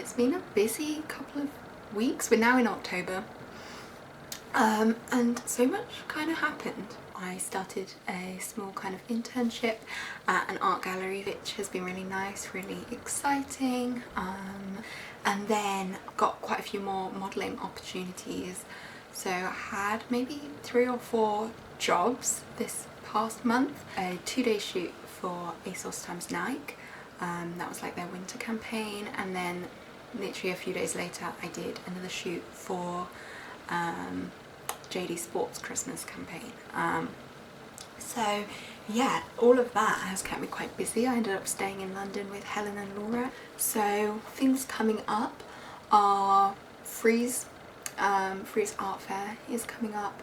it's been a busy couple of weeks. We're now in October, and so much kind of happened. I started a small kind of internship at an art gallery, which has been really nice, really exciting, and then got quite a few more modelling opportunities. So I had maybe 3 or 4 jobs this past month. A 2-day shoot for ASOS x Nike, that was like their winter campaign, and then literally a few days later I did another shoot for JD Sports Christmas campaign. So yeah, all of that has kept me quite busy. I ended up staying in London with Helen and Laura. So things coming up are Frieze. Frieze Art Fair is coming up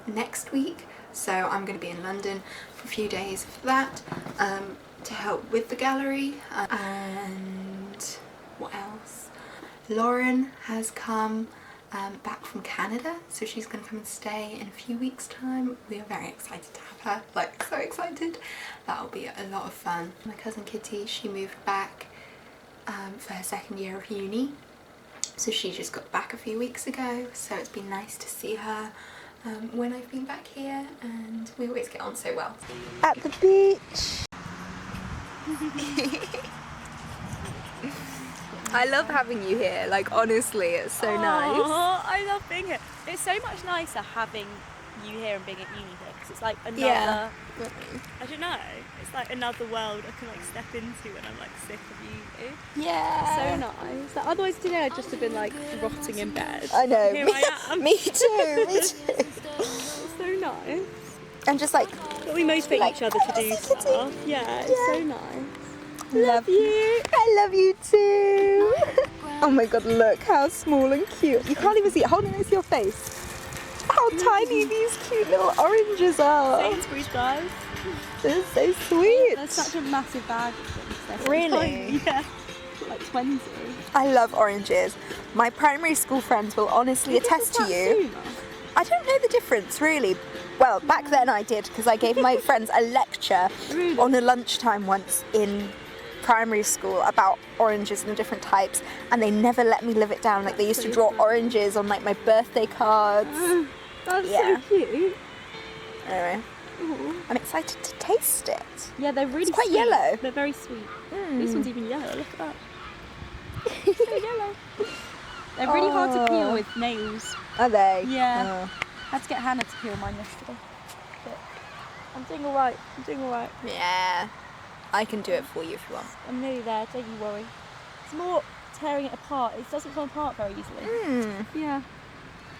next week, so I'm going to be in London for a few days for that, to help with the gallery. And what else? Lauren has come back from Canada, so she's going to come and stay in a few weeks' time. We are very excited to have her, like so excited. That'll be a lot of fun. My cousin Kitty, she moved back for her 2nd year of uni, so she just got back a few weeks ago, so it's been nice to see her when I've been back here, and we always get on so well. At the beach. I love having you here, like honestly, it's so nice. I love being here. It's so much nicer having you here and being at uni here, because it's like another, I don't know, it's like another world I can like step into when I'm like sick of uni. Yeah. It's so nice. Like, otherwise today I'd just have been like rotting in bed. I know. Here I am. Me too, me too. It's so nice. And just like But we motivate like, each other to do stuff. Yeah, it's so nice. love you. I love you too. Oh my god, look how small and cute. You can't even see it. Hold it next to your face. How tiny these cute little oranges are. Sainsbury's guys. They're so sweet. There's such a massive bag of them. Really? Yeah. Like 20. I love oranges. My primary school friends will honestly attest to you. I don't know the difference really. Well, back then I did, because I gave my friends a lecture on a lunchtime once in primary school about oranges and different types, and they never let me live it down. Like they used to draw oranges on like my birthday cards. That's so cute. Anyway, I'm excited to taste it. Yeah, they're really It's quite sweet. yellow. They're very sweet. This one's even yellow, look at that. So yellow. They're really hard to peel with nails. Are they? Yeah. I had to get Hannah to peel mine yesterday. But I'm doing alright. Yeah. I can do it for you if you want. I'm nearly there, don't you worry. It's more tearing it apart. It doesn't come apart very easily. Yeah.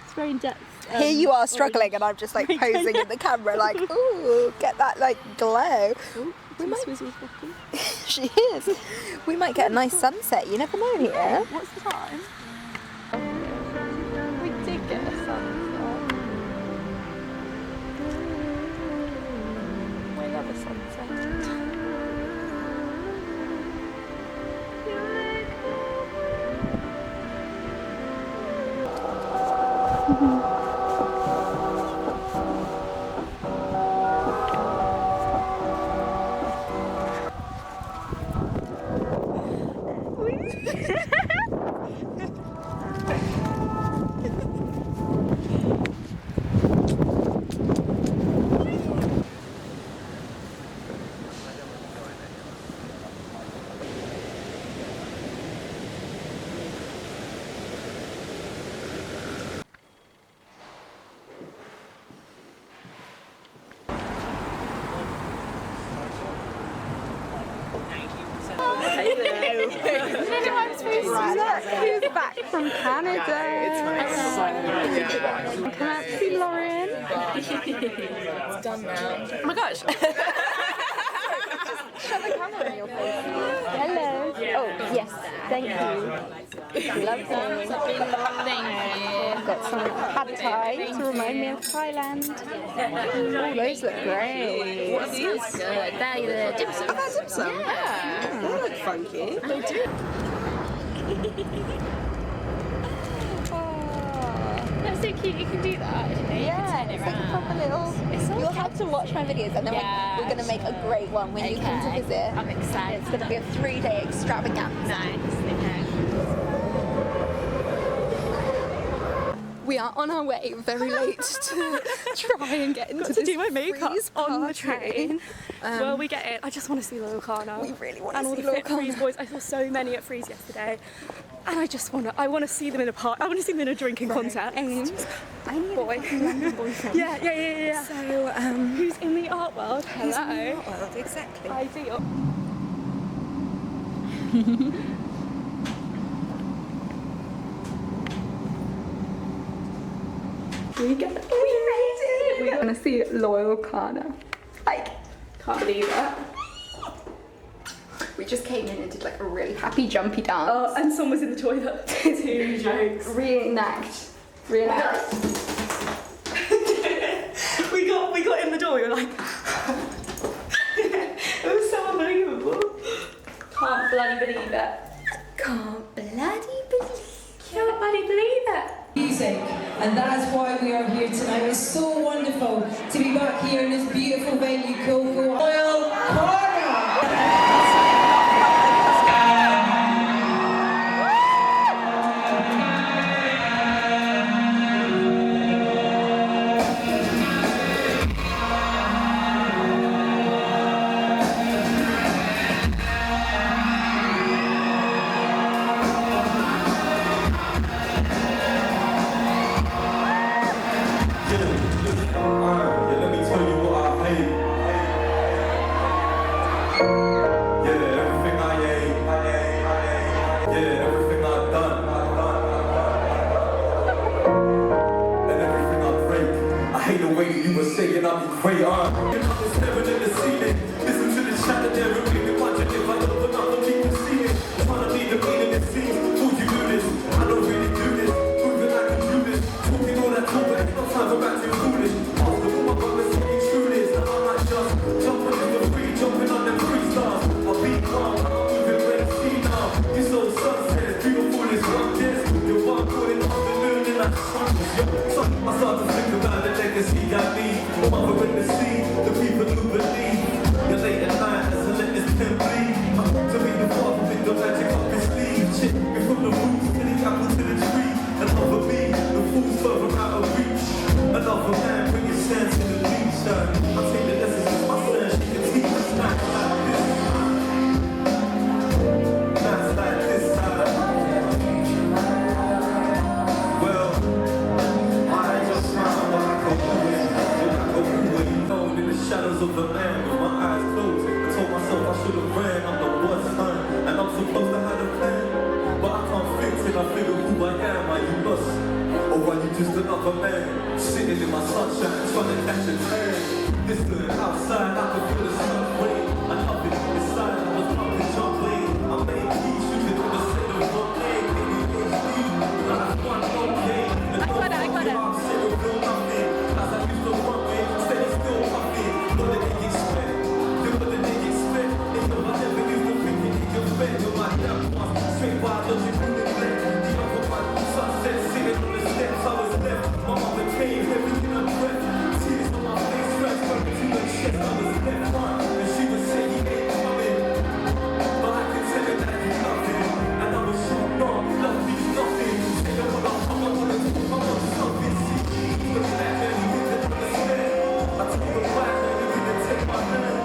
It's very in depth. Here you are struggling, and I'm just like posing in the camera, like, ooh, get that like glow. Ooh, We might- Swizzle's walking. She is. We might get a nice sunset. You never know here. What's the time? We did get a sunset. We love a sunset. Who's back from Canada? Can I see Lauren? It's done now. Oh my gosh. Shut the camera in your face. Hello. Oh, yes. Thank you. Love them. Thank I've got some pad thai to remind me of Thailand. Oh, those look great. What smells good? They're the dim sum. Oh, that's dim sum. Yeah. They look funky. They do. That's so cute. You can do that. Actually. Yeah, it's like a proper little. You'll have to watch my videos, and then we're going to make a great one when you come to visit. I'm excited. It's going to be a 3-day extravaganza. Nice. Okay. We are on our way, very late, to try and get into to do my makeup Frieze on the party. train. Well, we get in. I just want to see Loyle Carner. We really want to and all see the Loyle fit Frieze Carner. boys. I saw so many at Frieze yesterday, and I want to see them in a park. I want to see them in a drinking contest. Ames, I need Boy. a fucking London boyfriend. Yeah. So, Who's in the art world? Hello. who's in the art world, exactly. Ideal. We made it! We're gonna see Loyle Carner. Like, can't believe it. We just came in and did like a really happy jumpy dance. Oh, and someone was in the toilet. Two jokes. Reenact. we got in the door. We were like, it was so unbelievable. Can't bloody believe it. Can't bloody believe. Can't bloody believe it. Music, and that's why we are here tonight. It's so wonderful to be back here in this beautiful venue called Loyle Carner. Let me tell you what I hate. Yeah, everything I hate. Yeah, everything I've done. And everything I break. I hate the way that you were saying I'll be great. I'm staring at the ceiling. Listen to the chatter there and make me wonder if I open up and keep seeing. Trying to be the meaning it seems. Would you do this? I don't really do this. Proving I can do this. Talking all that talk, but ain't no time for acting foolish. After all my brothers saying true this, and I might just jumping in the free, jumping on them free stars. I'll be calm, I'm moving where you see now. This old sunset, beautiful as one this. You're one putting on the moon and I I start to think about the legacy I leave. Mother in the sea, the people who believe. You're late at night as I let this pen bleed. To be the father with the magic up his sleeve. Shit, me from the roots to the apple to the tree. Another me, the fool's further out of reach. Another man, bring your sense in the beach. I take the lessons of my son, she can teach us nights like this. Nights like this. Well, I just smile while I go away. Known in the shadows of the man with my eyes closed. I told myself I should have ran, I'm the worst son. And I'm supposed to have a plan. But I can't fix it, I figure who I am. Are you lost? Or are you just another man? Sitting in my sunshine, trying to catch a tan. Distant outside, I can feel the sun rain. I love it inside, I was pumping champagne. I made peace, using all the center of one leg. ADHD, life one okay. And I got it. I'm saying real nothing. As I used to run with, steady still puffing. Know that they get spent, you know that they get spent. They know I never used to think it get spent. You're my damn one, straight biological neglect. The other one, sunset sitting on the steps, I was left. My mother came, everything I breath. Tears on my face, stretched back to the chest. I was left one, and she would say he ain't coming. But I can tell her that he's nothing. And I was so wrong, love means nothing. Say that when I come, I wanna talk, I want something. See, look at that man, he didn't understand. I told him why, man, he didn't take my hand.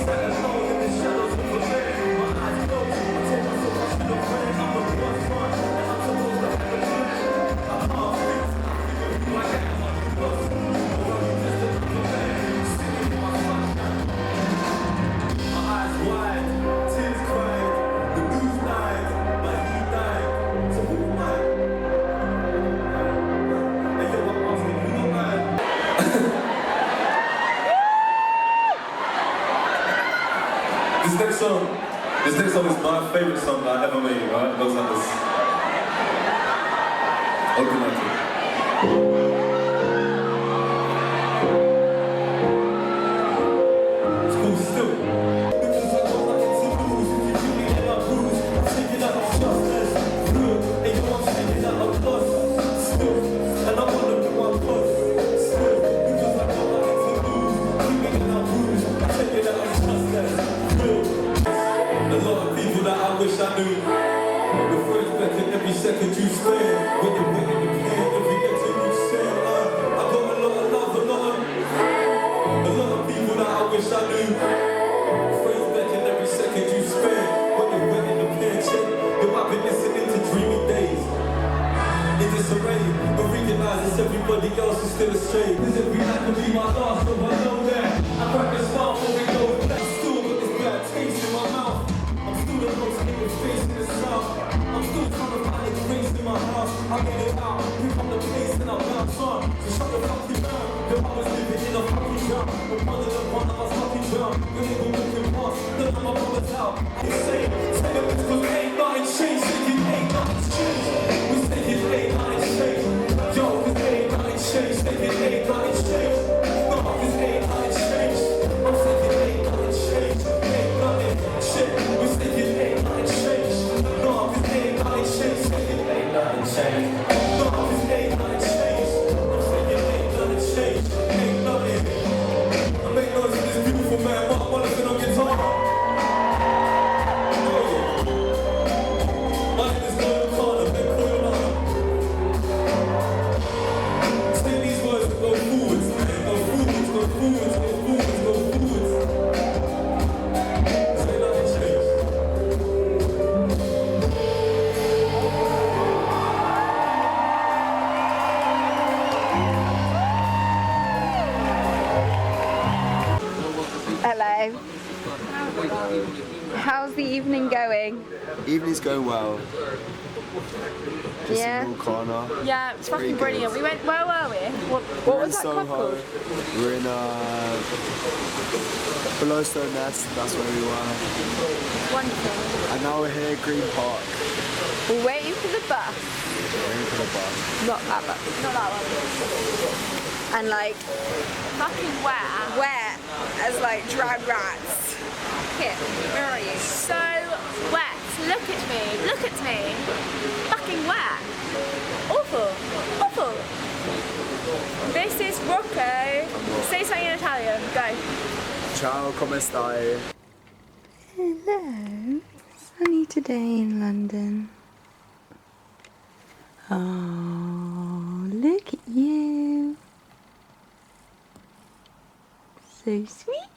Sat alone in the shadows of the man. My eyes closed, I told myself I should have ran. I'm the worst one, and I'm supposed to have a plan. I can't fix, I figure who I am, I'm the worst. Or are you just another man, sitting in my sunshine? My eyes wide, tears cried, the news died, but he died. So who am I? And yo, I'm asking, who am I? This next song is my favorite song that I ever made, right? It goes like this. Open like it. It's called Still. Because I got nothing to lose. If you keep me in my bruise, I'm thinking that I'm trustless. Real, and you want thinking that I'm lost. Still, and I wanna do my best. Still, because I got nothing to lose. Keep me in my bruise, I'm thinking that I'm trustless. Real. A lot of people that I wish I knew. The first better every second you spend. When you're waiting, you plan every letter you new. Phrase back in every second you spend. When you're wet in the pension, yo, I've been listening to dreamy days. In disarray, but realizes everybody else is still astray. Cause every night could be my last, so I know that. I crack a smile before we go back. I'm still got this bad taste in my mouth. I'm still the most nigga face in the south. I'm still trying to find a grace in my house. I get it out, pick up the pace and I bounce on. So shut the fucking mouth. Yo, I was living in a fucking jump. But one of us fucking jump. Your nigga looking past, none of my brothers out. I ain't saying, say that it's cause ain't nothing changed. Thinking ain't nothing changed. We thinking ain't nothing changed. Yo, cause ain't nothing changed. Thinking ain't nothing changed. No, cause ain't nothing changed. I'm thinking ain't nothing changed. Ain't nothing shit. We thinking ain't nothing changed. No, cause ain't nothing changed. Thinking ain't nothing changed. No, cause ain't nothing changed. I'm thinking ain't nothing changed. Ain't nothing. I make noise in this beautiful man. What I'm listening on guitar. My name is Loyle, Carner, then Loyle. Say these words and go forwards, go forwards, go forwards, go forwards, go forwards. Say nothing changed. Hello. How's the evening going? Evening's going well. Just Yeah. a little corner. Yeah, it's Pretty fucking brilliant. good. We went, where were we? What We're in was that club Soho. called? We're in below Stone Nest. That's where we were. Wonderful. And now we're here at Green Park. We're waiting for the bus. Waiting for the bus. Not that bus. Not that one. And like, Fucking wet. wet as like drowned rats. Here, where are you? So wet. Look at me. Look at me. Fucking wet. Awful. Awful. This is Rocco. Say something in Italian. Go. Ciao, come stai? Hello. Sunny today in London. Oh, look at you. So sweet.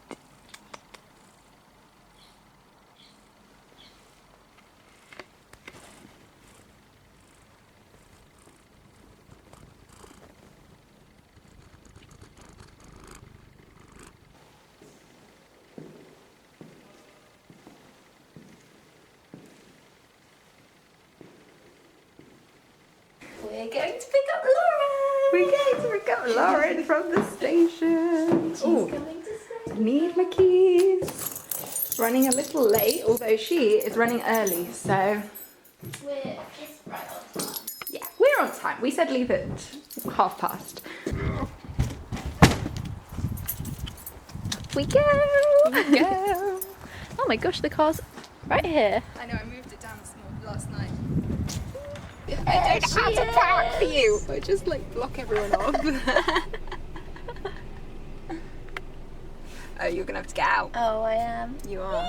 We're going to pick up Lauren. We're going to pick up Lauren from the station. Oh, I need my keys. Running a little late, although she is running early, so We're just right on time. yeah, we're on time. We said leave at past. We go. We go. Oh my gosh, the car's right here. I know, I moved it down small last night. I don't know how to park for you. I just like block everyone off. Oh, you're gonna have to get out. Oh, I am. You are.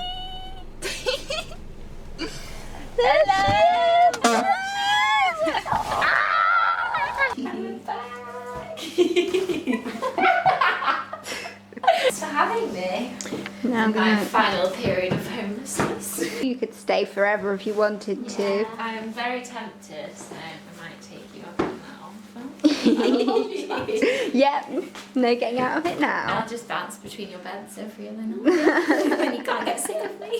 Hello. Thanks for having me. Now I'm My gonna. final period of homelessness. You could stay forever if you wanted to. I am very tempted, so I might take you up on that offer. Yep. No getting out of it now. I'll just bounce between your beds every other night when you can't get sick of me.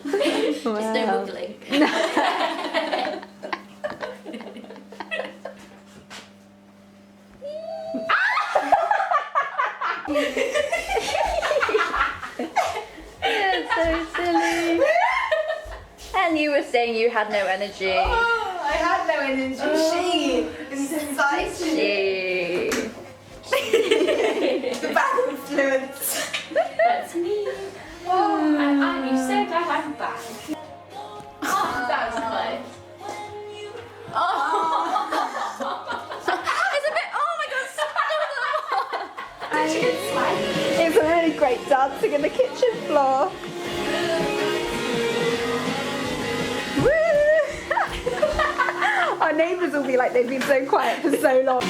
Just no Wow. wiggling. So silly. And you were saying you had no energy. Oh, I had no energy. She inside She. the bad influence. That's me. Oh, I'm so glad I'm back. Oh, that was close. It's a bit. Oh my god! It's a really great dancing in the kitchen floor. Woo! Our neighbours will be like they've been so quiet for so long.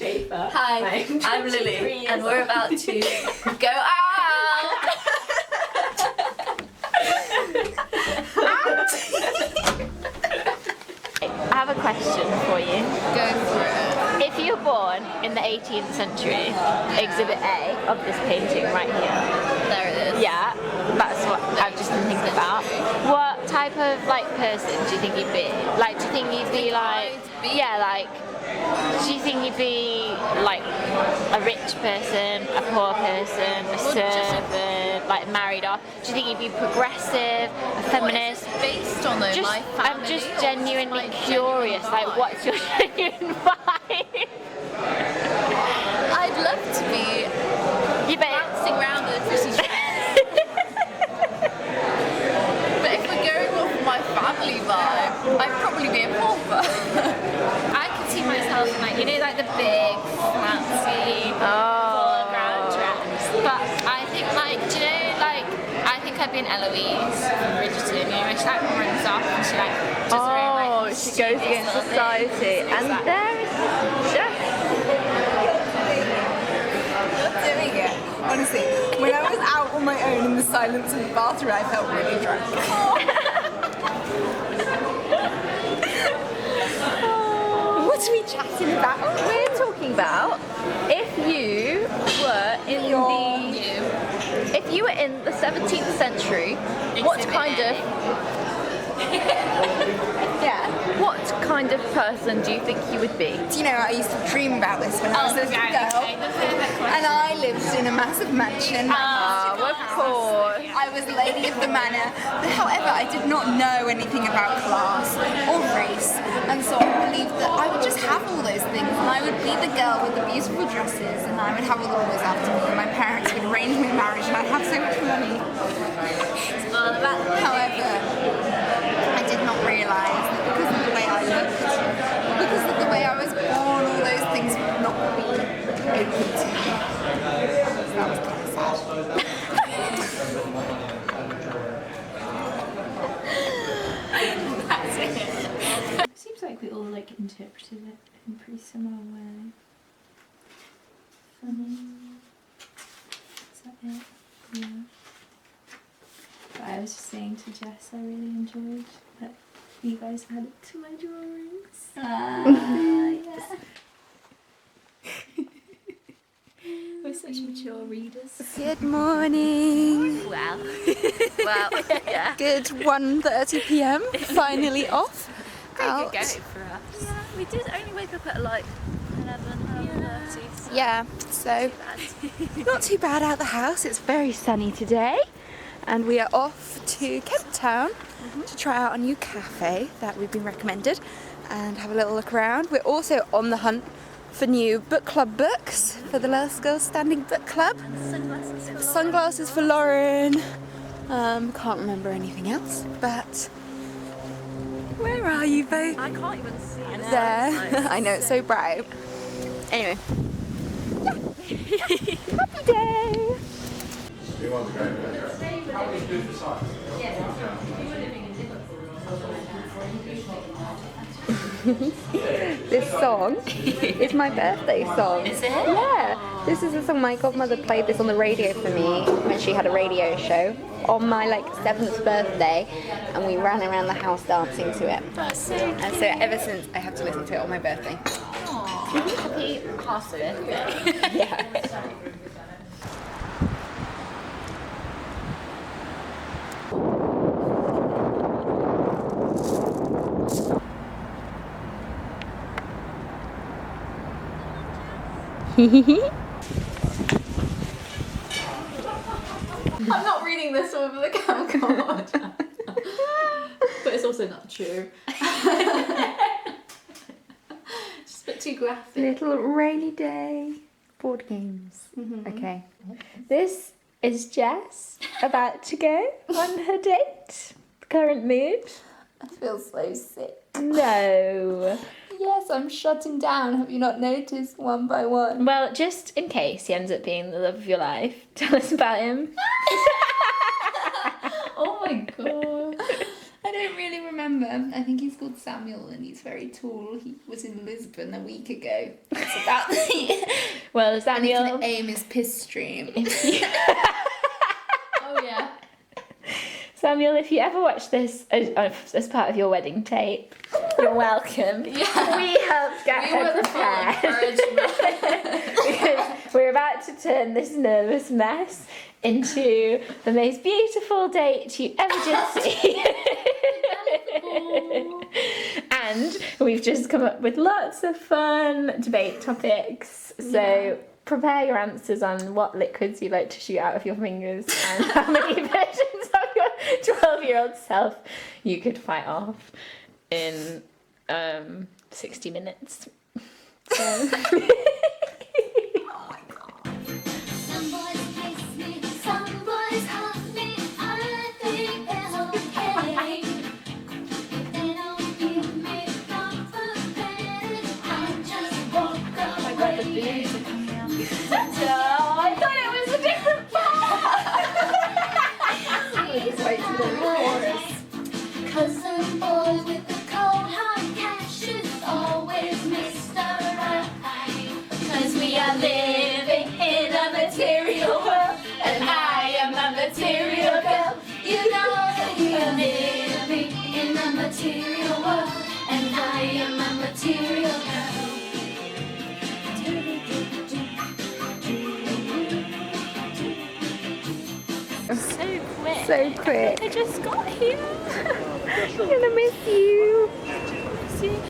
Schaefer. Hi, I'm Lily, and we're about to go out. I have a question for you. Go for it. If you were born in the 18th century, Exhibit A of this painting right here. There it is. Yeah, that's what I've just been thinking about. What type of like person do you think you'd be? Like, do you think you'd be like, yeah, like, do you think you'd be like a rich person, a poor person, a servant, like married off? Do you think you'd be progressive, a feminist? Based on Just, my family. I'm just genuinely curious, like, what's your genuine vibe? I'd love to be You bet. bouncing around with a pretty dress. But if we're going off my family vibe, I'd probably be a pauper. I could see myself in like, you know, like the big, fancy, foreground dress. But I think like, do you know, like, I think I'd be an Eloise from Bridgerton, you know, where she like runs off and she like does her own like she goes against society. And there is just Doing it. Honestly, when I was out on my own in the silence of the bathroom, I felt really drunk. What are we chatting about? We're talking about if you were in the 17th century, what kind of what kind of person do you think you would be? Do you know, I used to dream about this when I was a little girl. And I lived in a massive mansion. Of course. I was lady of the manor. But however, I did not know anything about class or race. And so I believed that I would just have all those things. And I would be the girl with the beautiful dresses. And I would have all the boys after me. And my parents would arrange me marriage. And I'd have so much money. However, I did not realise that because of the way I looked, because of the way I was born, all those things would not be open to me. So that was kind of sad. It seems like we all like interpreted it in a pretty similar way. Funny. Is that it? Yeah. But I was just saying to Jess, I really enjoyed that you guys added to my drawings. Yeah. We're such mature readers. Good morning. Well, yeah. Good 1:30 p.m. Finally off. Pretty good going for us. Yeah, we did only wake up at like 11:30. So Yeah, so not too bad out the house. It's very sunny today. And we are off to Kent Town to try out a new cafe that we've been recommended and have a little look around. We're also on the hunt for new book club books for the Last Girls Standing Book Club. Sunglasses for Lauren. Can't remember anything else, but where are you both? I can't even see it. There. I know, it's so bright. Anyway. Happy day! This song is my birthday song. Is it? Yeah. This is the song my godmother played this on the radio for me when she had a radio show on my like 7th birthday, and we ran around the house dancing to it. That's so And so ever since I have to listen to it on my birthday. happy half birthday. Yeah. I'm not reading this over the Camcorder. But it's also not true. Just a bit too graphic. Little rainy day board games. Okay. This is Jess about to go on her date. Current mood? I feel so sick. No. Yes, I'm shutting down. Have you not noticed one by one? Well, just in case he ends up being the love of your life, tell us about him. Oh my god. I don't really remember. I think he's called Samuel and he's very tall. He was in Lisbon a week ago. That's about the... Well, And Samuel. he can aim his piss stream. Oh yeah. Samuel, if you ever watch this as part of your wedding tape, you're welcome. Yeah. We helped get We her were the full prepared. encouragement. Because we're about to turn this nervous mess into the most beautiful date you ever did see. And we've just come up with lots of fun debate topics. So prepare your answers on what liquids you like to shoot out of your fingers and how many versions of your 12-year-old self you could fight off in 60 minutes. So. Some boys kiss me, some boys hug me. I think they're okay. If they don't give me comfort, I just walk away. Oh my god, the bees are coming out. No, I thought it was a different part. Just wait till the chorus. 'Cause some boy with the cold hard cash is always Mr. Right. 'Cause we are living in a material world, and I am a material girl. You know that we are living in a material world, and I am a material girl. So quick. So quick. I just got here. I'm gonna miss you. See?